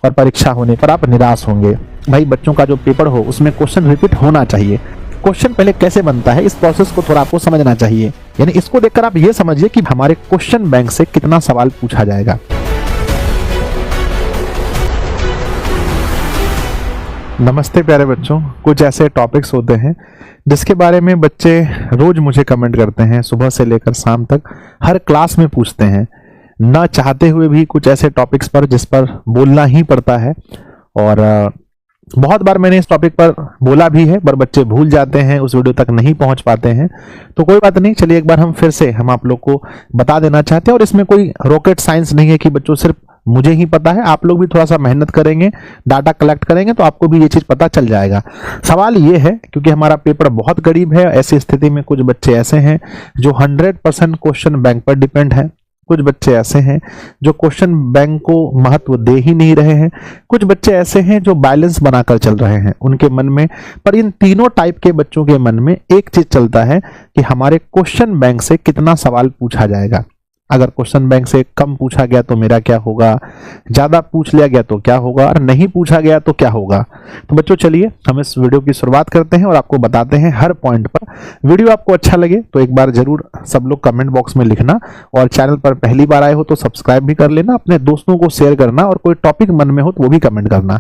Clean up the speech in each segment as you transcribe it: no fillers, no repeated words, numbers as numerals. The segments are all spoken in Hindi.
और परीक्षा होने पर आप निराश होंगे। भाई बच्चों का जो पेपर हो उसमें क्वेश्चन रिपीट होना चाहिए। क्वेश्चन पहले कैसे बनता है इस प्रोसेस को थोड़ा आपको समझना चाहिए। यानी इसको देखकर आप ये समझिए कि हमारे क्वेश्चन बैंक से कितना सवाल पूछा जाएगा। नमस्ते प्यारे बच्चों, कुछ ऐसे टॉपिक्स होते हैं जिसके बारे में बच्चे रोज मुझे कमेंट करते हैं, सुबह से लेकर शाम तक हर क्लास में पूछते हैं, ना चाहते हुए भी कुछ ऐसे टॉपिक्स पर जिस पर बोलना ही पड़ता है। और बहुत बार मैंने इस टॉपिक पर बोला भी है, पर बच्चे भूल जाते हैं, उस वीडियो तक नहीं पहुंच पाते हैं। तो कोई बात नहीं, चलिए एक बार हम फिर से आप लोग को बता देना चाहते हैं। और इसमें कोई रॉकेट साइंस नहीं है कि बच्चों सिर्फ मुझे ही पता है, आप लोग भी थोड़ा सा मेहनत करेंगे, डाटा कलेक्ट करेंगे तो आपको भी ये चीज पता चल जाएगा। सवाल ये है, क्योंकि हमारा पेपर बहुत करीब है, ऐसी स्थिति में कुछ बच्चे ऐसे हैं जो 100% क्वेश्चन बैंक पर डिपेंड है, कुछ बच्चे ऐसे हैं जो क्वेश्चन बैंक को महत्व दे ही नहीं रहे हैं, कुछ बच्चे ऐसे हैं जो बैलेंस बनाकर चल रहे हैं उनके मन में। पर इन तीनों टाइप के बच्चों के मन में एक चीज चलता है कि हमारे क्वेश्चन बैंक से कितना सवाल पूछा जाएगा। अगर क्वेश्चन बैंक से कम पूछा गया तो मेरा क्या होगा, ज्यादा पूछ लिया गया तो क्या होगा, और नहीं पूछा गया तो क्या होगा। तो बच्चों चलिए हम इस वीडियो की शुरुआत करते हैं और आपको बताते हैं हर पॉइंट पर। वीडियो आपको अच्छा लगे तो एक बार जरूर सब लोग कमेंट बॉक्स में लिखना, और चैनल पर पहली बार आए हो तो सब्सक्राइब भी कर लेना, अपने दोस्तों को शेयर करना, और कोई टॉपिक मन में हो तो वो भी कमेंट करना।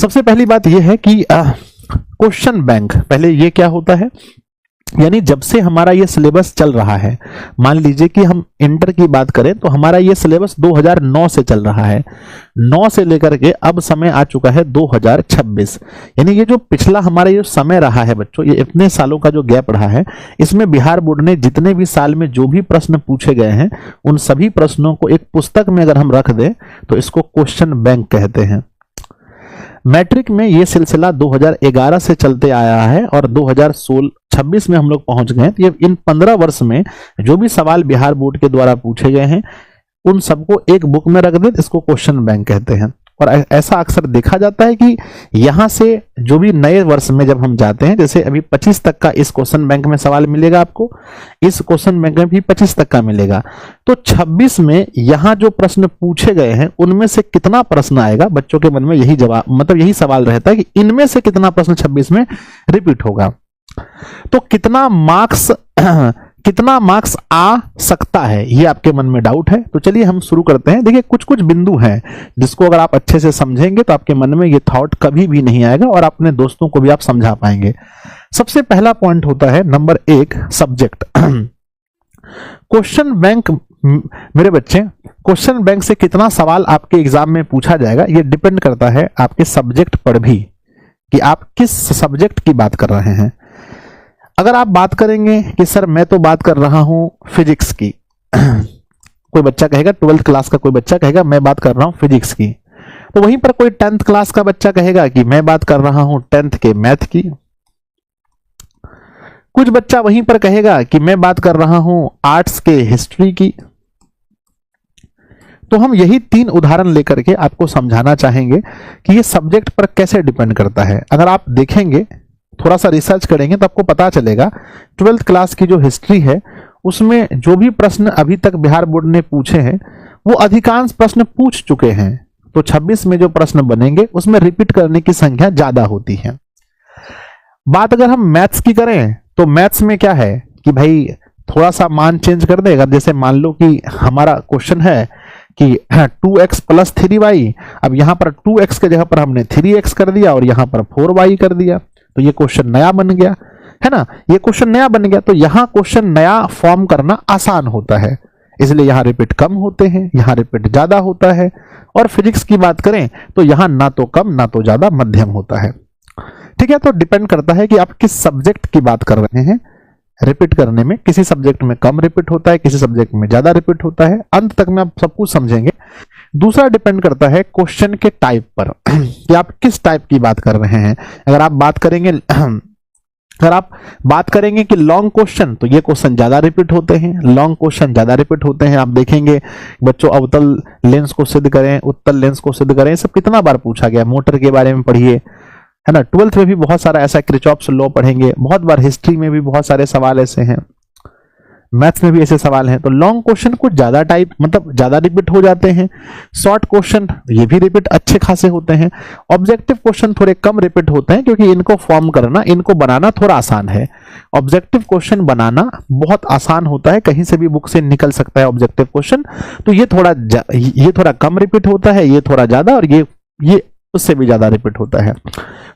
सबसे पहली बात यह है कि क्वेश्चन बैंक, पहले ये क्या होता है, यानी जब से हमारा ये सिलेबस चल रहा है, मान लीजिए कि हम इंटर की बात करें तो हमारा ये सिलेबस 2009 से चल रहा है, 9 से लेकर के अब समय आ चुका है 2026। यानी ये जो पिछला हमारा ये समय रहा है बच्चों, ये इतने सालों का जो गैप रहा है, इसमें बिहार बोर्ड ने जितने भी साल में जो भी प्रश्न पूछे गए हैं उन सभी प्रश्नों को एक पुस्तक में अगर हम रख दें तो इसको क्वेश्चन बैंक कहते हैं। मैट्रिक में ये सिलसिला 2011 से चलते आया है और 2026 में हम लोग पहुंच गए। तो ये इन 15 वर्ष में जो भी सवाल बिहार बोर्ड के द्वारा पूछे गए हैं उन सबको एक बुक में रख दे, इसको क्वेश्चन बैंक कहते हैं। और ऐसा अक्सर देखा जाता है कि यहां से जो भी नए वर्ष में जब हम जाते हैं, जैसे अभी 25 तक का इस क्वेश्चन बैंक में सवाल मिलेगा आपको, इस क्वेश्चन बैंक में भी 25 तक का मिलेगा, तो 26 में यहां जो प्रश्न पूछे गए हैं उनमें से कितना प्रश्न आएगा, बच्चों के मन में यही जवाब, मतलब यही सवाल रहता है कि इनमें से कितना प्रश्न 26 में रिपीट होगा। तो कितना मार्क्स आ सकता है, ये आपके मन में डाउट है। तो चलिए हम शुरू करते हैं। देखिए कुछ कुछ बिंदु हैं जिसको अगर आप अच्छे से समझेंगे तो आपके मन में ये थॉट कभी भी नहीं आएगा और अपने दोस्तों को भी आप समझा पाएंगे। सबसे पहला पॉइंट होता है नंबर 1, सब्जेक्ट। क्वेश्चन बैंक, मेरे बच्चे, क्वेश्चन बैंक से कितना सवाल आपके एग्जाम में पूछा जाएगा ये डिपेंड करता है आपके सब्जेक्ट पर भी, कि आप किस सब्जेक्ट की बात कर रहे हैं। अगर आप बात करेंगे कि सर मैं तो बात कर रहा हूं फिजिक्स की, कोई बच्चा कहेगा 12th क्लास का, कोई बच्चा कहेगा मैं बात कर रहा हूं फिजिक्स की, तो वहीं पर कोई 10th क्लास का बच्चा कहेगा कि मैं बात कर रहा हूं 10th के मैथ की, कुछ बच्चा वहीं पर कहेगा कि मैं बात कर रहा हूं आर्ट्स के हिस्ट्री की। तो हम यही 3 उदाहरण लेकर के आपको समझाना चाहेंगे कि ये सब्जेक्ट पर कैसे डिपेंड करता है। अगर आप देखेंगे, थोड़ा सा रिसर्च करेंगे तो आपको पता चलेगा 12th क्लास की जो हिस्ट्री है उसमें जो भी प्रश्न अभी तक बिहार बोर्ड ने पूछे हैं वो अधिकांश प्रश्न पूछ चुके हैं। तो 26 में जो प्रश्न बनेंगे उसमें रिपीट करने की संख्या ज्यादा होती है। बात अगर हम मैथ्स की करें तो मैथ्स में क्या है कि भाई थोड़ा सा मान चेंज कर देगा। जैसे मान लो कि हमारा क्वेश्चन है कि 2x + 3y, अब यहां पर 2x के जगह पर हमने 3x कर दिया और यहां पर 4y कर दिया, तो ये क्वेश्चन नया बन गया है ना, ये क्वेश्चन नया बन गया। तो यहां क्वेश्चन नया फॉर्म करना आसान होता है, इसलिए यहां रिपीट कम होते हैं, यहां रिपीट ज्यादा होता है। और फिजिक्स की बात करें तो यहां ना तो कम ना तो ज्यादा, मध्यम होता है। ठीक है, तो डिपेंड करता है कि आप किस सब्जेक्ट की बात कर रहे हैं। रिपीट करने में किसी सब्जेक्ट में कम रिपीट होता है, किसी सब्जेक्ट में ज्यादा रिपीट होता है। अंत तक में आप सब कुछ समझेंगे। दूसरा डिपेंड करता है क्वेश्चन के टाइप पर कि आप किस टाइप की बात कर रहे हैं। अगर आप बात करेंगे कि लॉन्ग क्वेश्चन, तो ये क्वेश्चन ज्यादा रिपीट होते हैं, लॉन्ग क्वेश्चन ज्यादा रिपीट होते हैं। आप देखेंगे बच्चों, अवतल लेंस को सिद्ध करें, उत्तल लेंस को सिद्ध करें, सब कितना बार पूछा गया। मोटर के बारे में पढ़िए, है ना, 12th में भी बहुत सारा ऐसा, किरचॉफ्स लॉ पढ़ेंगे बहुत बार। हिस्ट्री में भी बहुत सारे सवाल ऐसे हैं। मैथ्स में भी ऐसे सवाल हैं। तो लॉन्ग क्वेश्चन कुछ ज्यादा टाइप मतलब ज्यादा रिपीट हो जाते हैं, शॉर्ट क्वेश्चन ये भी रिपीट अच्छे खासे होते हैं, ऑब्जेक्टिव क्वेश्चन थोड़े कम रिपीट होते हैं क्योंकि इनको फॉर्म करना, इनको बनाना थोड़ा आसान है। ऑब्जेक्टिव क्वेश्चन बनाना बहुत आसान होता है, कहीं से भी बुक से निकल सकता है ऑब्जेक्टिव क्वेश्चन। तो ये थोड़ा कम रिपीट होता है, ये थोड़ा ज्यादा, और ये उससे भी ज्यादा रिपीट होता है।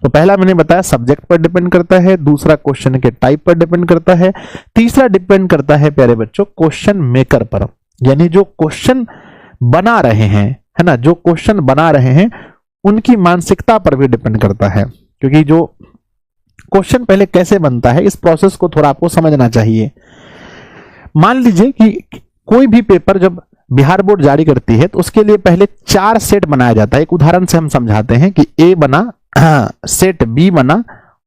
तो पहला मैंने बताया सब्जेक्ट पर डिपेंड करता है, दूसरा क्वेश्चन के टाइप पर डिपेंड करता है, तीसरा डिपेंड करता है प्यारे बच्चों क्वेश्चन मेकर पर, यानी जो क्वेश्चन बना रहे हैं, है ना, जो क्वेश्चन बना रहे हैं उनकी मानसिकता पर भी डिपेंड करता है। क्योंकि जो क्वेश्चन पहले कैसे बनता है इस प्रोसेस को थोड़ा आपको समझना चाहिए। मान लीजिए कि कोई भी पेपर जब बिहार बोर्ड जारी करती है तो उसके लिए पहले 4 सेट बनाया जाता है। एक उदाहरण से हम समझाते हैं कि ए बना, सेट बी बना,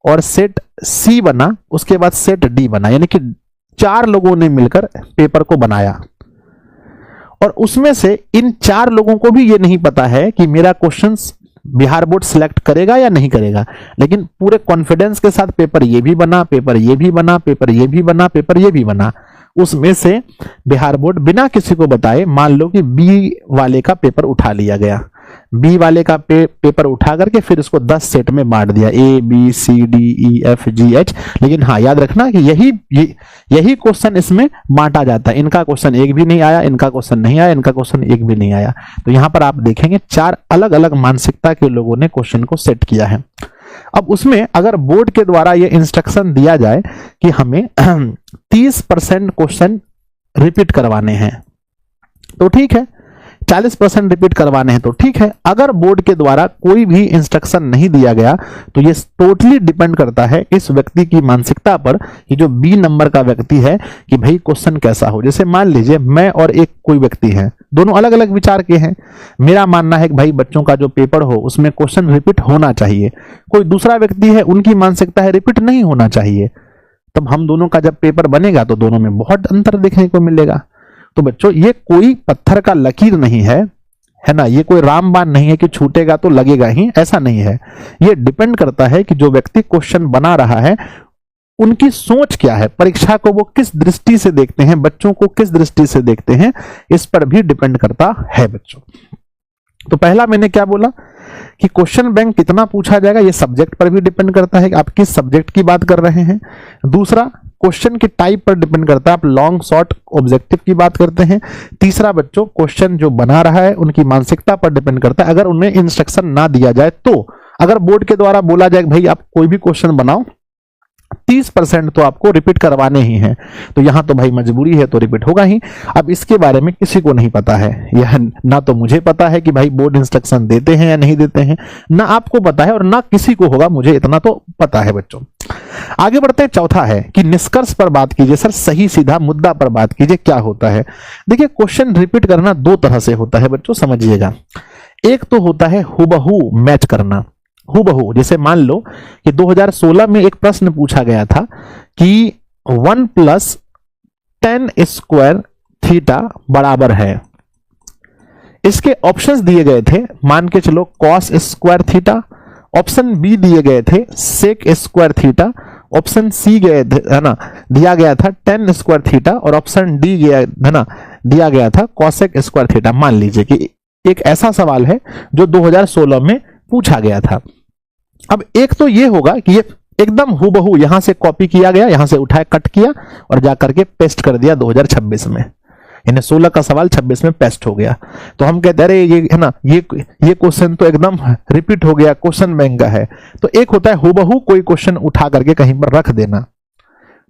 और सेट सी बना, उसके बाद सेट डी बना, यानी कि 4 लोगों ने मिलकर पेपर को बनाया। और उसमें से इन 4 लोगों को भी ये नहीं पता है कि मेरा क्वेश्चन बिहार बोर्ड सिलेक्ट करेगा या नहीं करेगा, लेकिन पूरे कॉन्फिडेंस के साथ पेपर ये भी बना, पेपर ये भी बना, पेपर ये भी बना, पेपर ये भी बना। उसमें से बिहार बोर्ड बिना किसी को बताए मान लो कि बी वाले का पेपर उठा लिया गया, बी वाले का पेपर उठा करके फिर उसको 10 सेट में बांट दिया, A B C D E F G H. लेकिन हाँ याद रखना कि यही क्वेश्चन इसमें बांटा जाता है। इनका क्वेश्चन एक भी नहीं आया, इनका क्वेश्चन नहीं आया, इनका क्वेश्चन एक भी नहीं आया। तो यहां पर आप देखेंगे 4 अलग अलग मानसिकता के लोगों ने क्वेश्चन को सेट किया है। अब उसमें अगर बोर्ड के द्वारा यह इंस्ट्रक्शन दिया जाए कि हमें 30% क्वेश्चन रिपीट करवाने हैं तो ठीक है, 40% रिपीट करवाने हैं तो ठीक है। अगर बोर्ड के द्वारा कोई भी इंस्ट्रक्शन नहीं दिया गया तो ये टोटली डिपेंड करता है इस व्यक्ति की मानसिकता पर, कि जो बी नंबर का व्यक्ति है, कि भाई क्वेश्चन कैसा हो। जैसे मान लीजिए मैं और एक कोई व्यक्ति है, दोनों अलग अलग विचार के हैं। मेरा मानना है कि भाई बच्चों का जो पेपर हो उसमें क्वेश्चन रिपीट होना चाहिए। कोई दूसरा व्यक्ति है, उनकी मानसिकता है रिपीट नहीं होना चाहिए। तब हम दोनों का जब पेपर बनेगा तो दोनों में बहुत अंतर देखने को मिलेगा। तो बच्चों ये कोई पत्थर का लकीर नहीं है, है ना, ये कोई रामबाण नहीं है कि छूटेगा तो लगेगा ही, ऐसा नहीं है। ये डिपेंड करता है कि जो व्यक्ति क्वेश्चन बना रहा है उनकी सोच क्या है, परीक्षा को वो किस दृष्टि से देखते हैं, बच्चों को किस दृष्टि से देखते हैं, इस पर भी डिपेंड करता है बच्चों। तो पहला मैंने क्या बोला कि क्वेश्चन बैंक कितना पूछा जाएगा, ये सब्जेक्ट पर भी डिपेंड करता है कि आप किस सब्जेक्ट की बात कर रहे हैं। दूसरा क्वेश्चन के टाइप पर डिपेंड करता है, आप लॉन्ग शॉर्ट ऑब्जेक्टिव की बात करते हैं। तीसरा बच्चों क्वेश्चन जो बना रहा है उनकी मानसिकता पर डिपेंड करता है। अगर उन्हें इंस्ट्रक्शन ना दिया जाए तो, अगर बोर्ड के द्वारा बोला जाए भाई आप कोई भी क्वेश्चन बनाओ 30% तो आपको रिपीट करवाने ही हैं, तो यहां तो भाई मजबूरी है तो रिपीट होगा ही। अब इसके बारे में किसी को नहीं पता है, यह ना तो मुझे पता है कि भाई बोर्ड इंस्ट्रक्शन देते हैं या नहीं देते हैं, ना आपको पता है और ना किसी को होगा, मुझे इतना तो पता है बच्चों। आगे बढ़ते हैं, चौथा है कि निष्कर्ष पर बात कीजिए। सर सही सीधा मुद्दा पर बात कीजिए, क्या होता है। देखिए क्वेश्चन रिपीट करना 2 तरह से होता है बच्चों, समझिएगा। एक तो होता है हुबहू मैच करना, हुबहू। जैसे मान लो कि 2016 में एक प्रश्न पूछा गया था कि 1 + tan स्क्वायर थीटा बराबर है। इसके ऑप्शंस दिए गए थे, मान के चलो cos square theta, option B दिए गए थे sec square theta, option C गए थे, है ना, दिया गया था tan स्क्वायर थीटा, और ऑप्शन डी गया, है ना, दिया गया था cosec स्क्वायर थीटा। मान लीजिए कि एक ऐसा सवाल है जो 2016 में पूछा गया था। अब एक तो ये होगा कि ये एकदम हुबहू यहां से कॉपी किया गया, यहां से उठाया, कट किया और जाकर के पेस्ट कर दिया 2026 में, यानी 16 का सवाल 26 में पेस्ट हो गया। तो हम कहते हैं अरे ये, है ना, ये क्वेश्चन तो एकदम रिपीट हो गया, क्वेश्चन बैंक का है। तो एक होता है हुबहू कोई क्वेश्चन उठा करके कहीं पर रख देना,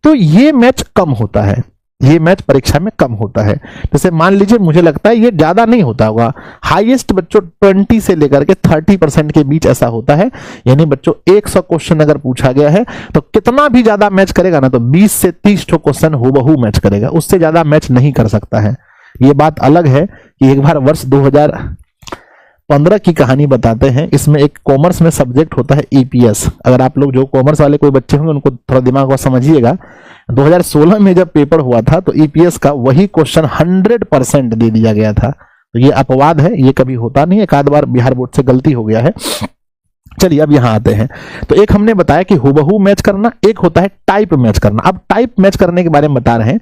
तो ये मैच कम होता है, ये मैच परीक्षा में कम होता है। जैसे मान लीजिए मुझे लगता है ये ज्यादा नहीं होता होगा, हाईएस्ट बच्चों 20 से लेकर के 30% के बीच ऐसा होता है। यानी बच्चों 100 क्वेश्चन अगर पूछा गया है तो कितना भी ज्यादा मैच करेगा ना, तो 20 से 30 क्वेश्चन हुबहू मैच करेगा, उससे ज्यादा मैच नहीं कर सकता है। ये बात अलग है कि एक बार वर्ष 2015 की कहानी बताते हैं। इसमें एक कॉमर्स में सब्जेक्ट होता है ईपीएस। अगर आप लोग जो कॉमर्स वाले कोई बच्चे होंगे उनको थोड़ा दिमाग को समझिएगा। 2016 में जब पेपर हुआ था तो ईपीएस का वही क्वेश्चन 100% दे दिया गया था। तो ये अपवाद है, ये कभी होता नहीं, एक आध बार बिहार बोर्ड से गलती हो गया है। चलिए अब यहां आते हैं। तो एक हमने बताया कि हुबहू मैच करना, एक होता है टाइप मैच करना। अब टाइप मैच करने के बारे में बता रहे हैं।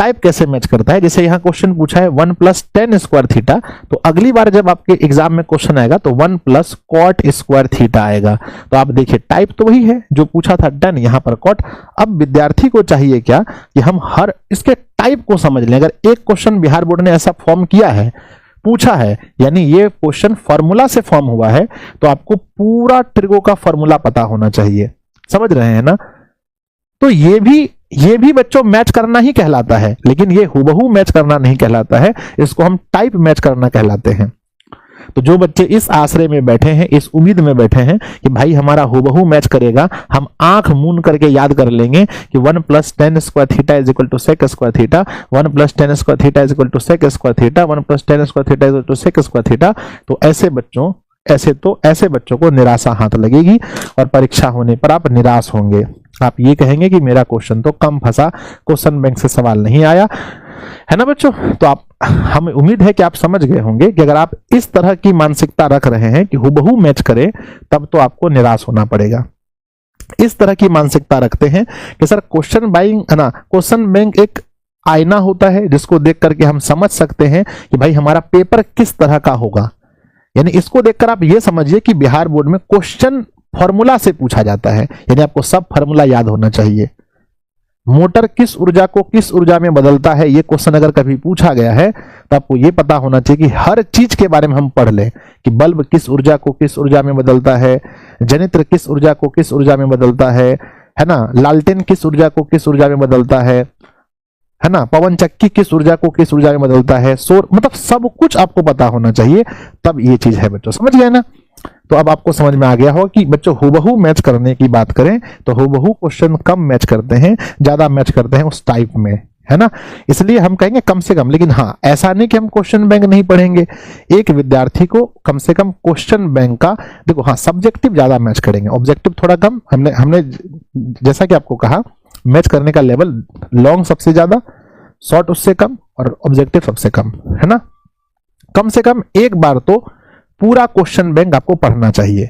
टाइप कैसे मैच करता है। जैसे यहाँ क्वेश्चन पूछा है 1 + tan स्क्वायर थीटा, तो अगली बार जब आपके एग्जाम में क्वेश्चन आएगा तो 1 + cot स्क्वायर थीटा आएगा। तो आप देखिए टाइप तो वही है जो पूछा था tan, यहाँ पर cot। अब विद्यार्थी को चाहिए क्या कि हम हर इसके टाइप को समझ लें। अगर एक क्वेश्चन बिहार बोर्ड ने ऐसा फॉर्म किया है, पूछा है, यानी ये क्वेश्चन फॉर्मूला से फॉर्म हुआ है, तो आपको पूरा ट्रिगो का फॉर्मूला पता होना चाहिए। समझ रहे हैं ना। तो ये भी बच्चों मैच करना ही कहलाता है, लेकिन ये हुबहू मैच करना नहीं कहलाता है, इसको हम टाइप मैच करना कहलाते हैं। तो जो बच्चे इस आश्रय में बैठे हैं, इस उम्मीद में बैठे हैं कि भाई हमारा हुबहू मैच करेगा, हम आंख मूंद करके याद कर लेंगे कि 1 + tan square theta = sec square theta, 1 + tan square theta = sec square theta, 1 + tan square theta = sec square theta, तो ऐसे बच्चों को निराशा हाथ लगेगी और परीक्षा होने पर आप निराश होंगे। आप ये कहेंगे कि मेरा क्वेश्चन तो कम फंसा, क्वेश्चन बैंक से सवाल नहीं आया, है ना बच्चों। तो हमें उम्मीद है कि आप समझ गए होंगे कि अगर आप इस तरह की मानसिकता रख रहे हैं कि हुबहू मैच करें, तब तो आपको निराश होना पड़ेगा। इस तरह की मानसिकता रखते हैं कि सर क्वेश्चन बैंक एक आईना होता है जिसको देख करके हम समझ सकते हैं कि भाई हमारा पेपर किस तरह का होगा। यानी इसको देखकर आप ये समझिए कि बिहार बोर्ड में क्वेश्चन फॉर्मूला से पूछा जाता है, यानी आपको सब फॉर्मूला याद होना चाहिए। मोटर किस ऊर्जा को किस ऊर्जा में बदलता है, ये क्वेश्चन अगर कभी पूछा गया है तो आपको ये पता होना चाहिए कि हर चीज के बारे में हम पढ़ लें कि बल्ब किस ऊर्जा को किस ऊर्जा में बदलता है, जनित्र किस ऊर्जा को किस ऊर्जा में बदलता है ना, लालटेन किस ऊर्जा को किस ऊर्जा में बदलता है ना, पवन चक्की किस ऊर्जा को किस ऊर्जा में बदलता है, सौर, मतलब सब कुछ आपको पता होना चाहिए, तब ये चीज है बच्चों। समझ गए ना। तो अब आपको समझ में आ गया होगा कि बच्चों हुबहू मैच करने की बात करें तो हुबहू क्वेश्चन कम मैच करते हैं, ज्यादा मैच करते हैं उस टाइप में, है ना। इसलिए हम कहेंगे कम से कम, लेकिन हाँ ऐसा नहीं कि हम क्वेश्चन बैंक नहीं पढ़ेंगे। एक विद्यार्थी को कम से कम क्वेश्चन बैंक का देखो, हाँ सब्जेक्टिव ज्यादा मैच करेंगे, ऑब्जेक्टिव थोड़ा कम। हमने जैसा कि आपको कहा मैच करने का लेवल लॉन्ग सबसे ज्यादा, शॉर्ट उससे कम और ऑब्जेक्टिव सबसे कम, है ना। कम से कम एक बार तो पूरा क्वेश्चन बैंक आपको पढ़ना चाहिए,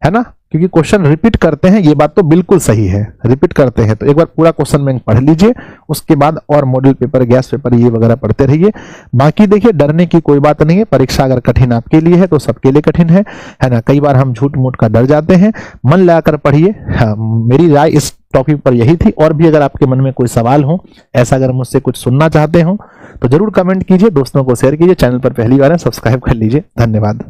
है ना, क्योंकि क्वेश्चन रिपीट करते हैं, ये बात तो बिल्कुल सही है, रिपीट करते हैं। तो एक बार पूरा क्वेश्चन बैंक पढ़ लीजिए, उसके बाद और मॉडल पेपर, गैस पेपर ये वगैरह पढ़ते रहिए। बाकी देखिए डरने की कोई बात नहीं है, परीक्षा अगर कठिन आपके लिए है तो सबके लिए कठिन है ना। कई बार हम झूठ मूठ का डर जाते हैं, मन लगाकर पढ़िए। हाँ, मेरी राय इस टॉपिक पर यही थी। और भी अगर आपके मन में कोई सवाल हो, ऐसा अगर मुझसे कुछ सुनना चाहते हो तो जरूर कमेंट कीजिए, दोस्तों को शेयर कीजिए, चैनल पर पहली बार है सब्सक्राइब कर लीजिए। धन्यवाद।